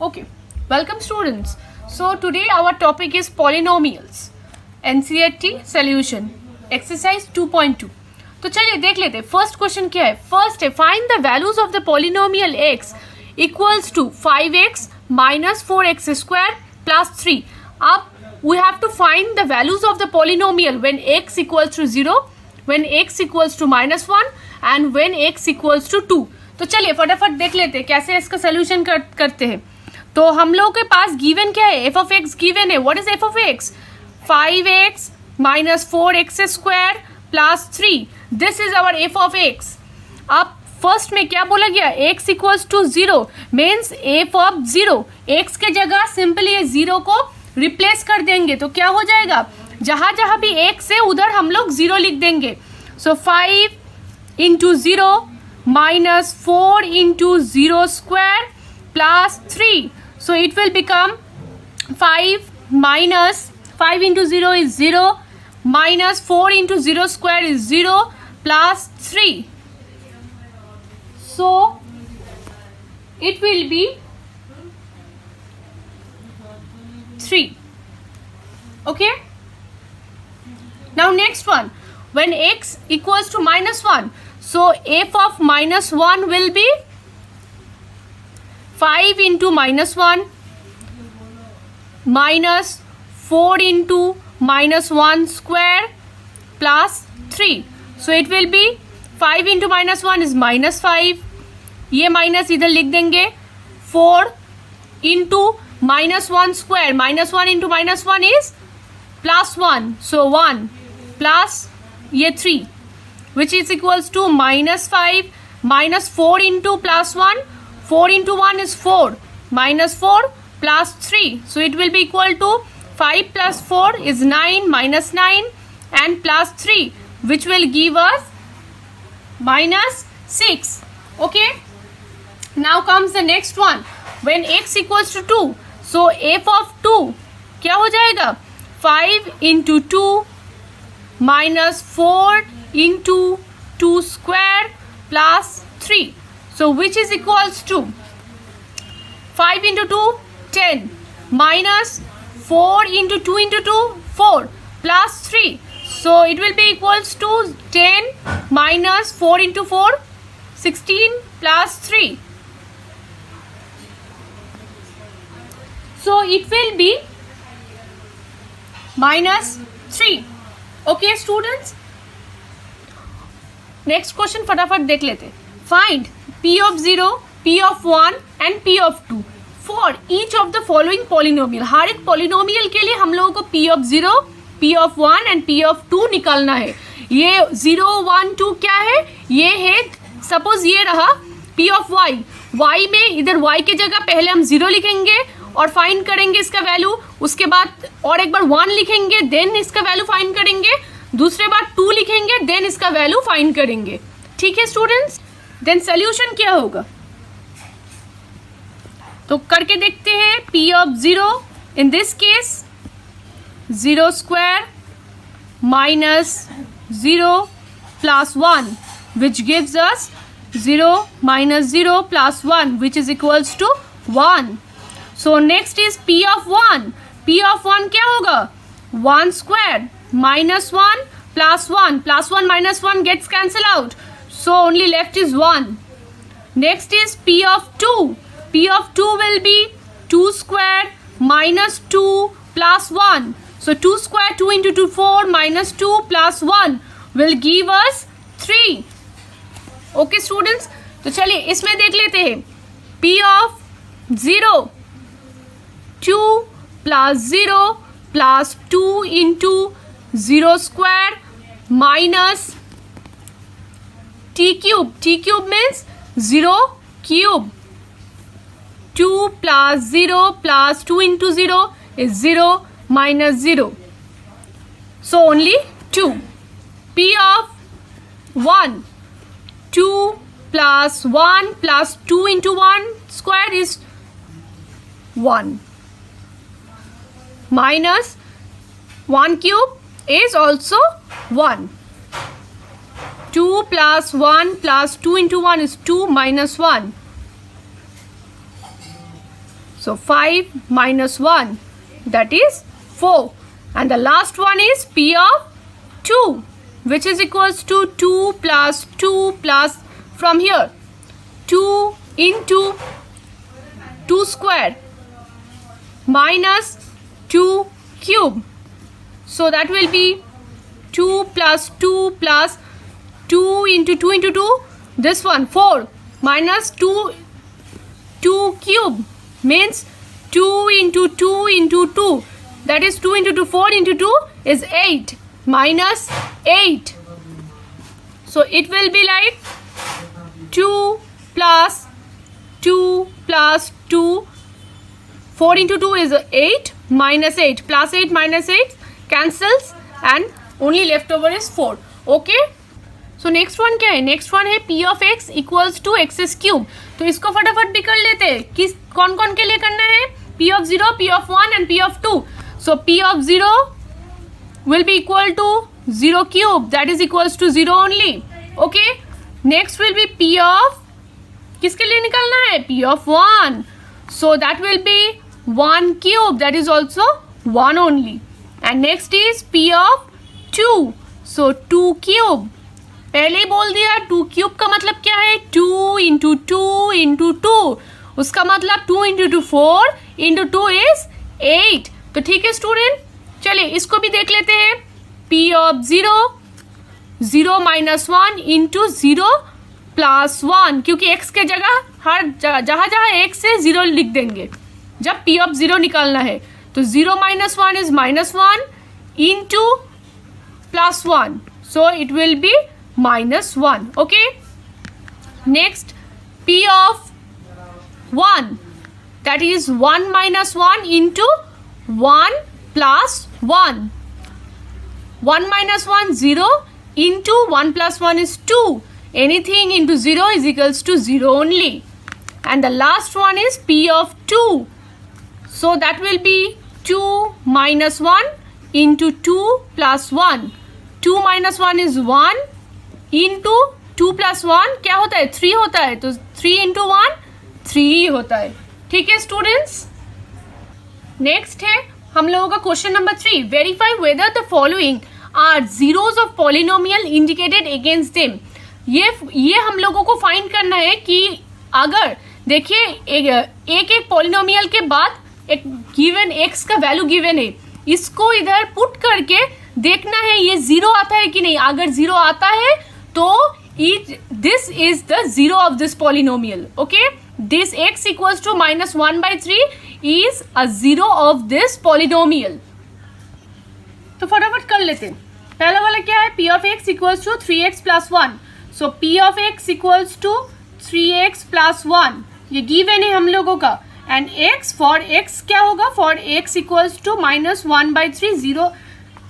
Okay, welcome students. So today our topic is polynomials. NCERT solution exercise 2.2. तो चलिए देख लेते हैं फर्स्ट क्वेश्चन क्या है. फर्स्ट है find the values of the polynomial x equals to 5x minus 4x square plus 3. अब we have to find the values of the polynomial when x equals to 0, when x equals to -1 and when x equals to 2. तो चलिए फटाफट देख लेते हैं कैसे इसका solution करते हैं. तो हम लोगों के पास गिवन क्या है, एफ ऑफ एक्स गिवन है. What is F of X? 5x minus 4x square plus 3. This is our F of X. अब फर्स्ट में क्या बोला गया, x equals to 0 means F of 0. x के जगह सिंपली ये 0 को रिप्लेस कर देंगे तो क्या हो जाएगा, जहां जहां भी x है उधर हम लोग 0 लिख देंगे. सो 5 into 0 minus 4 into 0 square plus 3. So it will become 5 minus 5 into 0 is 0 minus 4 into 0 square is 0 plus 3. So it will be 3. Okay. Now next one, when x equals to -1, so f of -1 will be 5 into -1 minus 4 into -1 square plus 3. So it will be 5 into -1 is -5. ये minus इधर लिख देंगे. 4 into -1 square, -1 into -1 is +1. So 1 plus ये 3 which is equals to -5 minus 4 into +1. 4 into 1 is 4 minus 4 plus 3. So it will be equal to 5 plus 4 is 9 minus 9 and plus 3 which will give us -6. Okay. Now comes the next one. When x equals to 2. So f of 2 क्या हो जाएगा, 5 into 2 minus 4 into 2 square plus 3. So which is equals to 5 into 2 10 minus 4 into 2 into 2 4 plus 3. So it will be equals to 10 minus 4 into 4 16 plus 3. So it will be -3. Okay students. Next question फटाफट देख लेते हैं. Find p of 0, p of 1 and p of 2 for each of the following polynomial. हर एक polynomial के लिए हम लोगों को p of 0, p of 1 and p of 2 निकालना है. ये 0, 1, 2 क्या है, ये है सपोज ये रहा p of y. y में इधर y के जगह पहले हम 0 लिखेंगे और फाइंड करेंगे इसका वैल्यू. उसके बाद और एक बार 1 लिखेंगे, देन इसका वैल्यू फाइंड करेंगे. दूसरे बार 2 लिखेंगे, देन इसका वैल्यू फाइंड करेंगे. ठीक है स्टूडेंट्स. देन सोल्यूशन क्या होगा, तो करके देखते हैं. p of 0 in this case 0 square minus 0 plus 1 which gives us 0 minus 0 plus 1 which is equals to 1. So next is p of 1. p of 1 क्या होगा, 1 square minus 1 plus 1 plus 1 minus 1 gets cancel out. So only left is 1. Next is p of 2. p of 2 will be 2 square minus 2 plus 1. So 2 square 2 into 2 4 minus 2 plus 1 will give us 3. Okay students. तो चलिए इसमें देख लेते हैं. p of 0 2 plus 0 plus 2 into 0 square minus t cube. t cube means 0 cube. 2 plus 0 plus 2 into 0 is 0 minus 0. So only 2. p of 1 2 plus 1 plus 2 into 1 square is 1 minus 1 cube is also 1. 2 plus 1 plus 2 into 1 is 2 minus 1. So 5 minus 1, that is 4. And the last one is P of 2, which is equals to 2 plus from here 2 into 2 square minus 2 cube. So that will be 2 plus 2 into 2, this one 4 minus 2 cube means 2 into 2 into 2, that is 2 into 2, 4 into 2 is 8 minus 8. So it will be like 2 plus 2 plus 2, 4 into 2 is 8 minus 8 plus 8 minus 8 cancels and only left over is 4. Okay. So next one क्या है? Next one है P of X equals to X cube. तो इसको फटाफट भी कर लेते हैं. किस कौन कौन के लिए करना है? P of 0, P of 1 and P of 2. So P of 0 will be equal to 0 cube, that is equals to 0 only. Okay. Next will be P of, किसके लिए निकालना है? P of 1. So that will be 1 cube, that is also 1 only. And next is P of 2. So 2 cube, पहले ही बोल दिया 2 cube का मतलब क्या है? 2 इंटू 2 इंटू 2, उसका मतलब 2 इंटू 2 4 इंटू 2 इज 8. तो ठीक है स्टूडेंट, चलिए इसको भी देख लेते हैं. P of 0, 0 minus 1 into 0 plus 1, क्योंकि x के जगह हर जहाँ जहाँ x है 0 लिख देंगे जब पी ऑफ 0 निकालना है. तो 0 minus 1 is minus 1 into plus 1, so it will B minus 1. Okay. Next, P of 1, that is 1 minus 1 into 1 plus 1. 1 minus 1 0 into 1 plus 1 is 2. Anything into 0 is equals to 0 only. And the last one is P of 2. So that will be 2 minus 1 into 2 plus 1. 2 minus 1 is 1 into 2 plus 1 क्या होता है? 3 होता है. तो 3 into 1 3 होता है. ठीक है स्टूडेंट्स. नेक्स्ट है हम लोगों का question number 3. Verify whether the following are zeros of polynomial indicated against them. ये हम लोगों को फाइंड करना है कि अगर देखिए एक पॉलिनोमियल के बाद एक गिवन एक्स का वैल्यू गिवन है, इसको इधर पुट करके देखना है ये 0 आता है कि नहीं. अगर 0 आता है तो this is the zero of this polynomial. Okay, this x equals to minus 1 by 3 is a zero of this polynomial. तो फटाफट कर लेते हैं. पहला वाला क्या है? p of x equals to 3x plus 1. So p of x equals to 3x plus 1. ये given है हम लोगों का. And x, for x क्या होगा? For x equals to minus 1 by 3,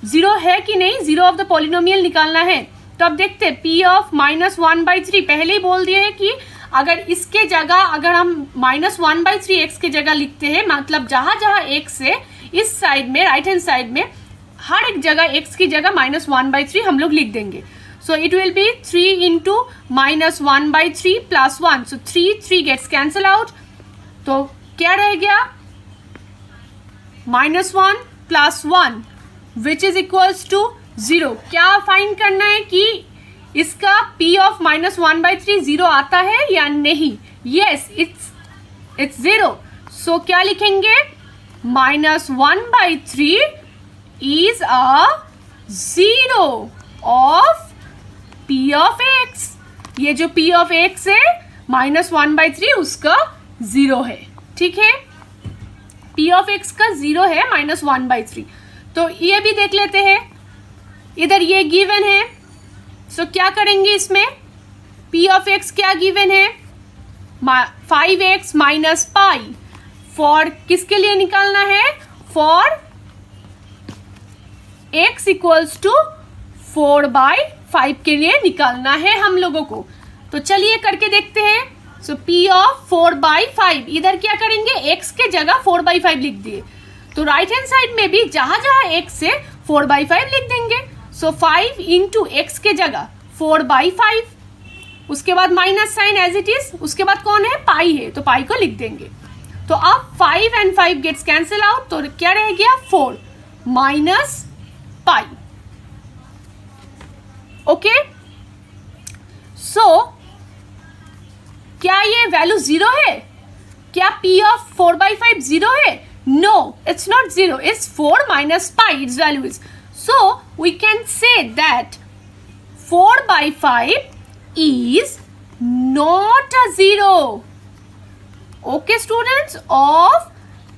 0 है कि नहीं? 0 of the polynomial निकालना है. तो अब देखते हैं P ऑफ माइनस 1 बाई 3. पहले ही बोल दिए है कि अगर इसके जगह अगर हम माइनस 1 बाई 3 एक्स के जगह लिखते हैं, मतलब जहाँ जहाँ एक्स है इस साइड में राइट हैंड साइड में हर एक जगह एक्स की जगह माइनस 1 बाई 3 हम लोग लिख देंगे. So it will be 3 into minus 1 by 3 plus 1. So 3 gets cancel out. तो क्या रह गया? Minus 1 plus 1 which is equals to 0. क्या फाइंड करना है कि इसका P ऑफ माइनस 1 बाई 3 0 आता है या नहीं? Yes, it's 0. सो क्या लिखेंगे? Minus 1 by 3 is a 0 of P of x. ये जो P ऑफ x है माइनस 1 बाई 3 उसका 0 है. ठीक है, P ऑफ x का 0 है माइनस 1 बाई 3. तो ये भी देख लेते हैं. इधर ये गिवन है, सो क्या करेंगे इसमें? P ऑफ x क्या गिवन है? 5x minus pi. फॉर किसके लिए निकालना है? For x equals to 4 by 5 के लिए निकालना है हम लोगों को. तो चलिए करके देखते हैं. सो P ऑफ 4 बाई 5, इधर क्या करेंगे? x के जगह 4 बाई 5 लिख दिए. तो राइट हैंड साइड में भी जहां जहां x है 4 बाई 5 लिख देंगे. सो 5 इंटू एक्स के जगह 4 बाई 5, उसके बाद minus sign as it is, उसके बाद कौन है? पाई है, तो पाई को लिख देंगे. तो अब 5 and 5 गेट्स कैंसिल आउट, तो क्या रह गया 4 माइनस पाई. ओके, सो क्या ये वैल्यू 0 है? क्या P of 4/5 0 है? No, it's not 0. It's 4 minus pi. Its value is. So we can say that 4/5 is not a 0. Okay, students, of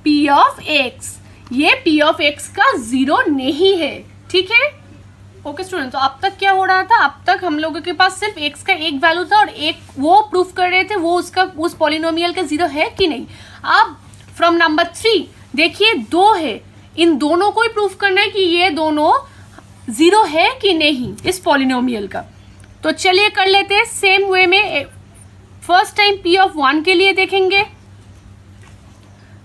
P of x. ये P of x का 0 नहीं है. ठीक है? ओके स्टूडेंट, तो अब तक क्या हो रहा था? अब तक हम लोगों के पास सिर्फ x का एक वैल्यू था और एक वो प्रूफ कर रहे थे वो उसका उस पॉलिनोमियल का 0 है कि नहीं. अब फ्रॉम नंबर 3 देखिए 2 है, इन दोनों को ही प्रूफ करना है कि ये दोनों 0 है कि नहीं इस पॉलिनोमियल का. तो चलिए कर लेते हैं सेम वे में. फर्स्ट टाइम P of 1 के लिए देखेंगे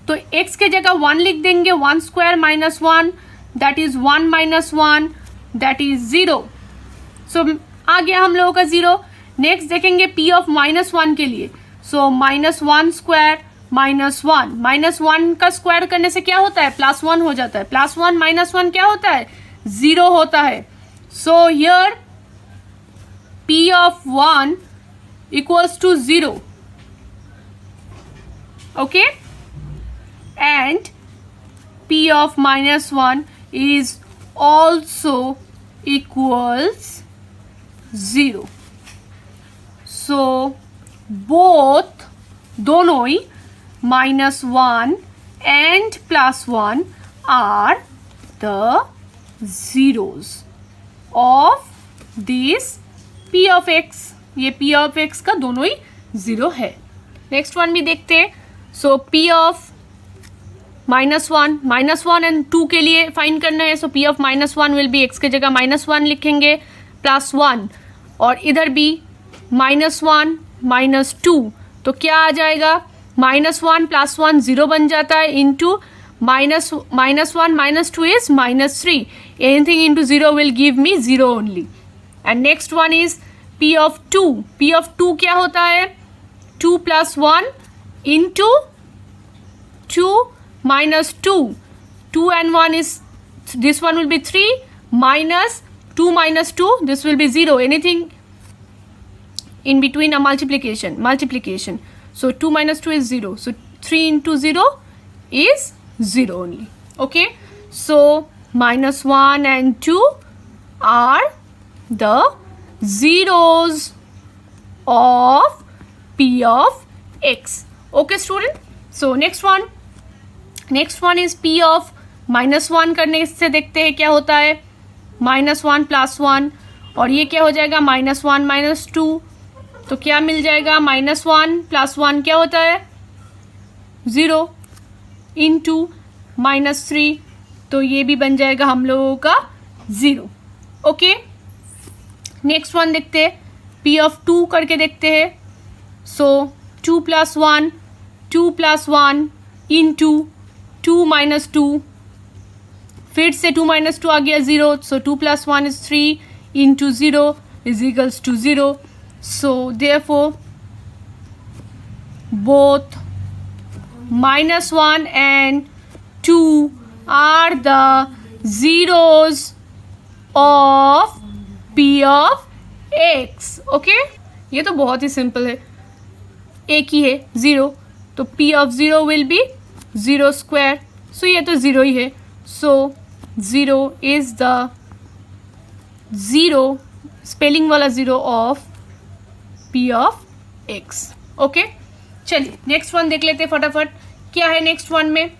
तो x के जगह 1 लिख देंगे. 1 square minus 1 that is 1 minus 1 that is 0. सो आ गया हम लोगों का 0. नेक्स्ट देखेंगे P of -1 के लिए. सो -1 स्क्वायर माइनस 1. -1 का स्क्वायर करने से क्या होता है? +1 हो जाता है. +1 -1 क्या होता है? 0 होता है. So here P of 1 equals to 0. Okay, and P of -1 is also equals 0. So both दोनों ही -1 and +1 are the zeros of this P of x. ये P of x का दोनों ही 0 है. नेक्स्ट वन भी देखते हैं. सो P of -1 एंड 2 के लिए फाइंड करना है. सो P of -1 will be x के जगह -1 लिखेंगे +1 और इधर भी -1 -2. तो क्या आ जाएगा? -1 +1 0 बन जाता है into -1 -2 is -3. Anything into 0 will give me 0 only. And next one is P of 2. P of 2 क्या होता है? 2 + 1 into 2 - 2. 2 and 1 is, this one will be 3 minus 2 - 2, this will be 0. Anything in between a multiplication. So 2 - 2 is 0. So 3 into 0 is 0 only. Okay. So -1 and 2 are the zeros of P of x. Okay student. So next one is P of -1 करने से देखते हैं क्या होता है. -1 + 1 और ये क्या हो जाएगा? -1 - 2. तो क्या मिल जाएगा? -1 + 1 क्या होता है? 0 इंटू -3. तो ये भी बन जाएगा हम लोगों का 0. ओके, नेक्स्ट वन देखते हैं. P of 2 करके देखते हैं. सो 2 + 1 2 + 1 इंटू 2 - 2. फिर से 2 - 2 आ गया 0. सो 2 + 1 is 3 into 0 is equals to 0. So therefore both -1 and 2 are the zeros of P of x. Okay, ये तो बहुत ही सिंपल है. एक ही है 0, तो P of 0 will be 0 square. So ये तो 0 ही है. So 0 is the 0 स्पेलिंग वाला 0 of P of x. Okay, चलिए नेक्स्ट वन देख लेते हैं फटाफट. क्या है नेक्स्ट वन में?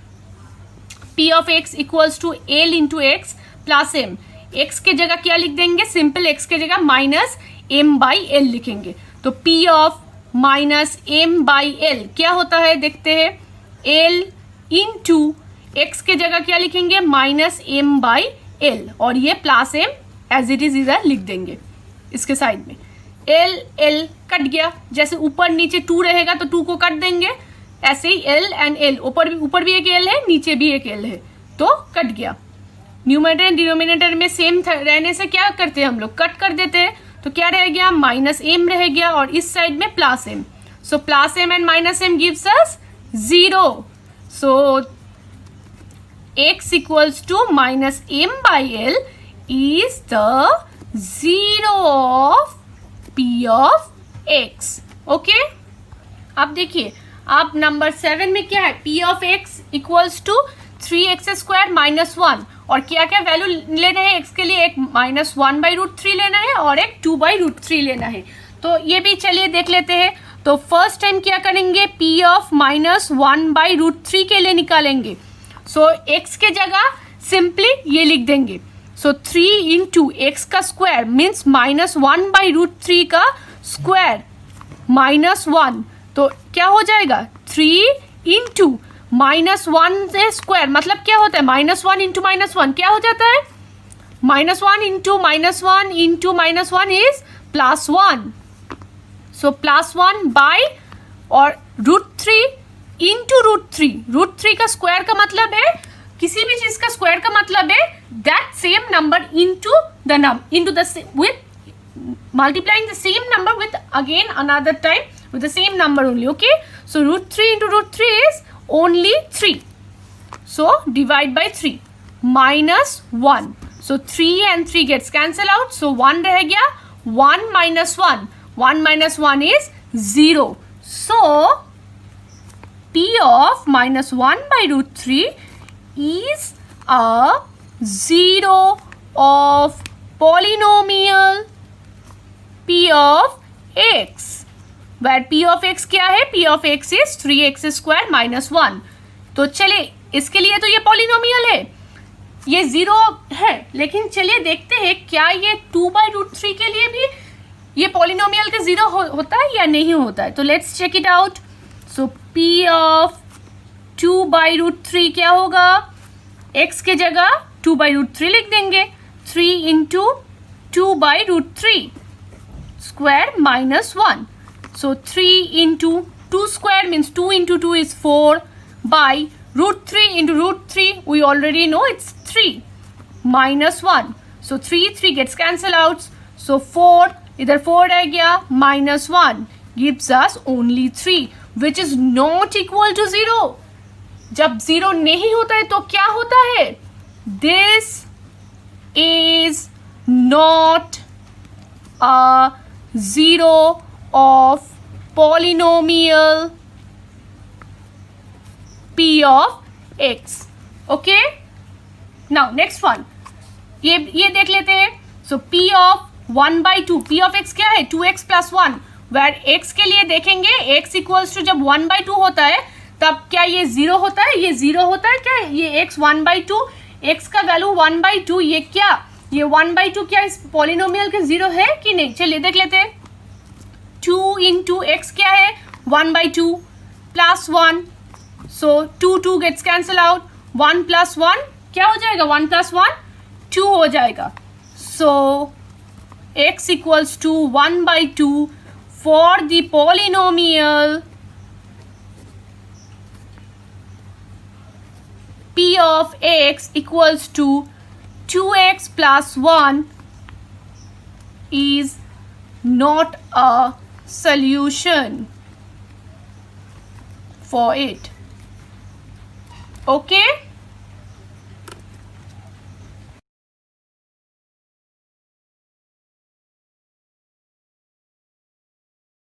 P of x equals to L into X plus m. x के जगह क्या लिख देंगे? सिंपल x के जगह -m/l लिखेंगे. तो P of -m/l क्या होता है देखते हैं. L इंटू x के जगह क्या लिखेंगे? -m/l और ये +m एज इट इज इधर लिख देंगे इसके साइड में. L कट गया. जैसे ऊपर नीचे 2 रहेगा तो 2 को कट देंगे. ऐसे ही L एंड L, ऊपर भी एक L है नीचे भी एक L है तो कट गया. न्यूमरेटर एंड डिनोमिनेटर में सेम रहने से क्या करते हैं हम लोग? कट कर देते हैं. तो क्या रह गया? -m रह गया और इस साइड में +m. So +m and -m gives us 0. So x equals to minus m by L is the zero of p of x. Okay? अब देखिए, अब नंबर 7 में क्या है, p of x equals to 3x² minus 1, और क्या क्या value लेना है x के लिए, एक माइनस 1 बाई रूट 3 लेना है और एक 2 बाई रूट 3 लेना है. तो ये भी चलिए देख लेते हैं. तो फर्स्ट टाइम क्या करेंगे, p of minus 1 by root 3 के लिए निकालेंगे. सो x के जगह सिंपली ये लिख देंगे. सो 3 इंटू एक्स का square means minus 1 by root 3 का स्क्वायर माइनस 1, तो क्या हो जाएगा 3 इंटू माइनस 1 से स्क्वायर, मतलब क्या होता है माइनस 1 इंटू माइनस 1 क्या हो जाता है, minus 1 into minus 1 into minus 1 is plus 1. So plus 1 by और रूट 3 इंटू रूट 3 का स्क्वायर का मतलब है, किसी भी चीज का स्क्वायर का मतलब है that same number into the with multiplying the same number with again another time with the same number only. Okay, so root 3 into root 3 is only 3, so divide by 3 minus 1. So 3 and 3 gets cancel out, so 1 रह गया, 1 minus 1 is 0. So p of minus 1 by root 3 is a 0 of polynomial p of x, where p of x क्या है, p of x is 3x² minus 1. तो चलिए इसके लिए तो ये पॉलिनोमियल है, ये 0 है, लेकिन चलिए देखते हैं क्या ये 2 बाई रूट 3 के लिए भी ये पॉलिनोमियल के 0 होता है या नहीं होता है. तो let's check it out. So p of 2 by root 3 क्या होगा, x के जगह 2 बाई रूट 3 लिख देंगे, 3 into 2 by root 3 square minus 1. So 3 into 2 square means 2 into 2 is 4 by root 3 into root 3 we already know it's 3 minus 1. So 3 gets cancel out. So 4 इधर 4 रह गया, minus 1 gives us only 3 which is not equal to 0. जब 0 नहीं होता है तो क्या होता है, this is not a 0 of polynomial p of x. Okay, now next one, ये देख लेते हैं. So p of 1 by 2, p of x क्या है, 2x plus 1, where x के लिए देखेंगे x equals to जब 1 by 2 होता है तब क्या ये 0 होता है, ये 0 होता है क्या, ये x 1 by 2, x का वैल्यू 1 by 2, ये क्या, ये 1 by 2 क्या इस पॉलिनोमियल के 0 है कि नहीं. चलिए देख लेते हैं. 2 इंटू एक्स क्या है, 1 by 2 plus 1, so 2 gets cancel out, 1 plus 1 क्या हो जाएगा, 1 प्लस 1 2 हो जाएगा. So x equals to 1 by 2 for the polynomial p of x equals to 2x plus 1 is not a solution for it. Okay.